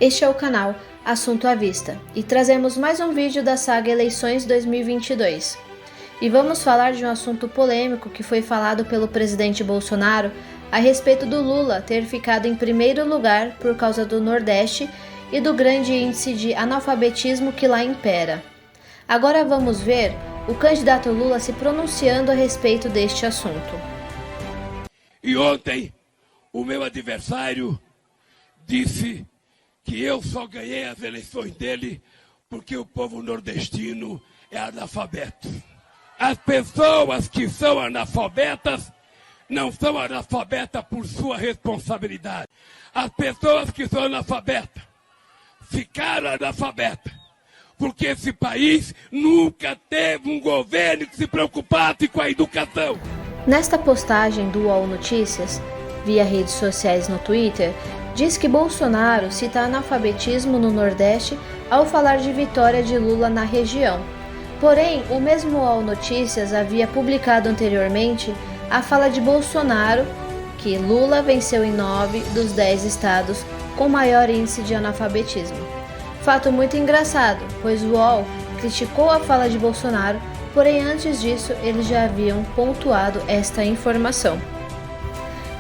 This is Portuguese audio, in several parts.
Este é o canal Assunto à Vista e trazemos mais um vídeo da saga Eleições 2022. E vamos falar de um assunto polêmico que foi falado pelo presidente Bolsonaro a respeito do Lula ter ficado em primeiro lugar por causa do Nordeste e do grande índice de analfabetismo que lá impera. Agora vamos ver o candidato Lula se pronunciando a respeito deste assunto. E ontem o meu adversário disse que eu só ganhei as eleições dele porque o povo nordestino é analfabeto. As pessoas que são analfabetas não são analfabetas por sua responsabilidade. As pessoas que são analfabetas ficaram analfabetas porque esse país nunca teve um governo que se preocupasse com a educação. Nesta postagem do UOL Notícias, via redes sociais no Twitter, diz que Bolsonaro cita analfabetismo no Nordeste ao falar de vitória de Lula na região. Porém, o mesmo UOL Notícias havia publicado anteriormente a fala de Bolsonaro que Lula venceu em 9 dos 10 estados com maior índice de analfabetismo. Fato muito engraçado, pois o UOL criticou a fala de Bolsonaro, porém antes disso eles já haviam pontuado esta informação.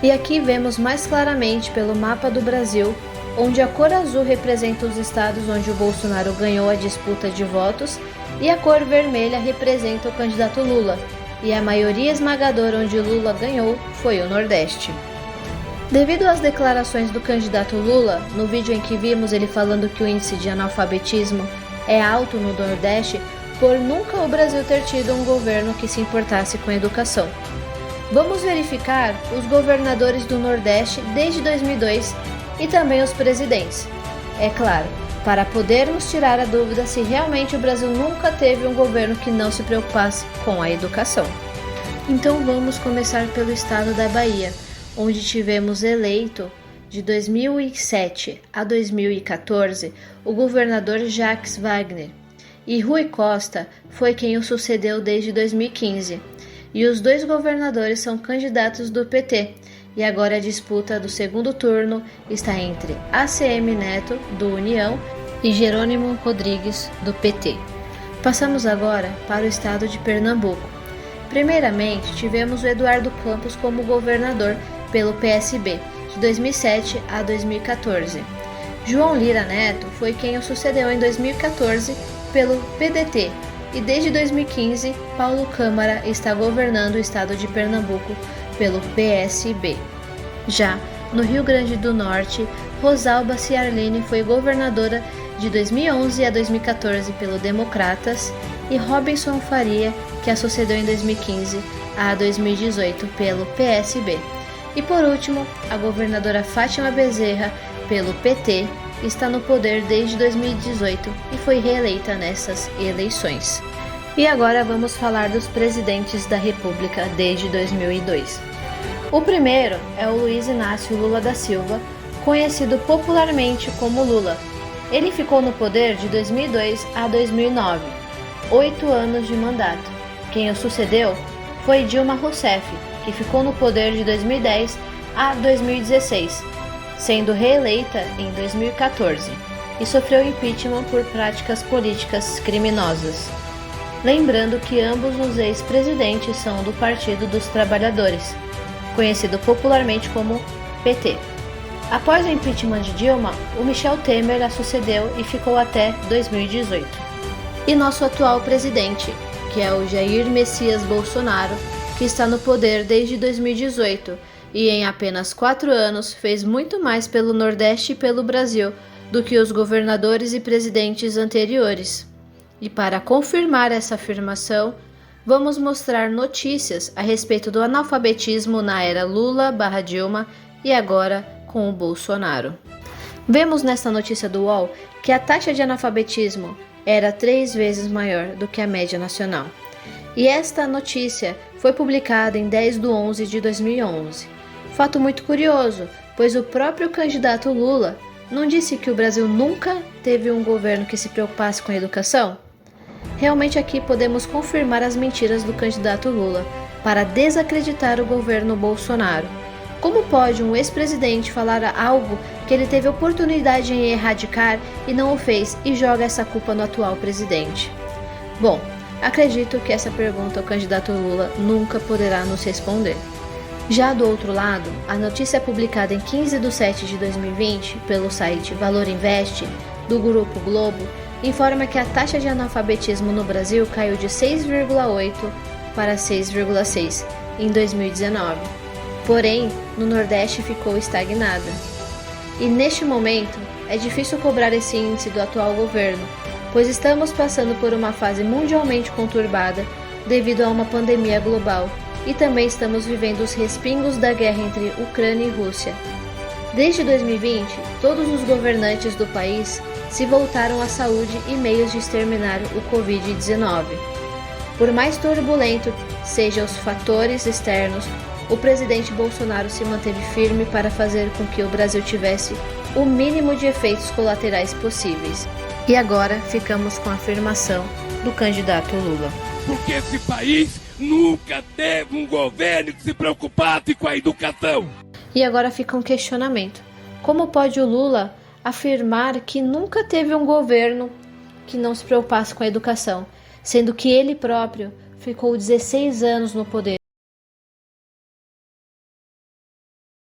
E aqui vemos mais claramente pelo mapa do Brasil, onde a cor azul representa os estados onde o Bolsonaro ganhou a disputa de votos e a cor vermelha representa o candidato Lula, e a maioria esmagadora onde Lula ganhou foi o Nordeste. Devido às declarações do candidato Lula, no vídeo em que vimos ele falando que o índice de analfabetismo é alto no Nordeste, por nunca o Brasil ter tido um governo que se importasse com a educação. Vamos verificar os governadores do Nordeste desde 2002 e também os presidentes. É claro, para podermos tirar a dúvida se realmente o Brasil nunca teve um governo que não se preocupasse com a educação. Então vamos começar pelo estado da Bahia, onde tivemos eleito de 2007 a 2014 o governador Jacques Wagner, e Rui Costa foi quem o sucedeu desde 2015. E os dois governadores são candidatos do PT, e agora a disputa do segundo turno está entre ACM Neto, do União, e Jerônimo Rodrigues, do PT. Passamos agora para o estado de Pernambuco. Primeiramente, tivemos o Eduardo Campos como governador pelo PSB, de 2007 a 2014. João Lira Neto foi quem o sucedeu em 2014 pelo PDT, e desde 2015, Paulo Câmara está governando o estado de Pernambuco pelo PSB. Já no Rio Grande do Norte, Rosalba Ciarline foi governadora de 2011 a 2014 pelo Democratas e Robinson Faria, que a sucedeu em 2015 a 2018 pelo PSB. E por último, a governadora Fátima Bezerra, pelo PT, está no poder desde 2018 e foi reeleita nessas eleições. E agora vamos falar dos presidentes da República desde 2002. O primeiro é o Luiz Inácio Lula da Silva, conhecido popularmente como Lula. Ele ficou no poder de 2002 a 2009, 8 anos de mandato. Quem o sucedeu foi Dilma Rousseff, que ficou no poder de 2010 a 2016, sendo reeleita em 2014, e sofreu impeachment por práticas políticas criminosas. Lembrando que ambos os ex-presidentes são do Partido dos Trabalhadores, conhecido popularmente como PT. Após o impeachment de Dilma, o Michel Temer a sucedeu e ficou até 2018. E nosso atual presidente, que é o Jair Messias Bolsonaro, que está no poder desde 2018 e em apenas 4 anos fez muito mais pelo Nordeste e pelo Brasil do que os governadores e presidentes anteriores. E para confirmar essa afirmação, vamos mostrar notícias a respeito do analfabetismo na era Lula/Dilma e agora com o Bolsonaro. Vemos nesta notícia do UOL que a taxa de analfabetismo era 3 vezes maior do que a média nacional. E esta notícia foi publicada em 10/11 de 2011. Fato muito curioso, pois o próprio candidato Lula não disse que o Brasil nunca teve um governo que se preocupasse com a educação? Realmente aqui podemos confirmar as mentiras do candidato Lula para desacreditar o governo Bolsonaro. Como pode um ex-presidente falar algo que ele teve oportunidade em erradicar e não o fez e joga essa culpa no atual presidente? Bom, acredito que essa pergunta o candidato Lula nunca poderá nos responder. Já do outro lado, a notícia publicada em 15/7/2020 pelo site Valor Invest, do Grupo Globo, informa que a taxa de analfabetismo no Brasil caiu de 6,8 para 6,6 em 2019. Porém, no Nordeste ficou estagnada. E neste momento, é difícil cobrar esse índice do atual governo, pois estamos passando por uma fase mundialmente conturbada devido a uma pandemia global e também estamos vivendo os respingos da guerra entre Ucrânia e Rússia. Desde 2020, todos os governantes do país se voltaram à saúde e meios de exterminar o Covid-19. Por mais turbulento sejam os fatores externos, o presidente Bolsonaro se manteve firme para fazer com que o Brasil tivesse o mínimo de efeitos colaterais possíveis. E agora ficamos com a afirmação do candidato Lula. Porque esse país nunca teve um governo que se preocupasse com a educação. E agora fica um questionamento. Como pode o Lula afirmar que nunca teve um governo que não se preocupasse com a educação, sendo que ele próprio ficou 16 anos no poder?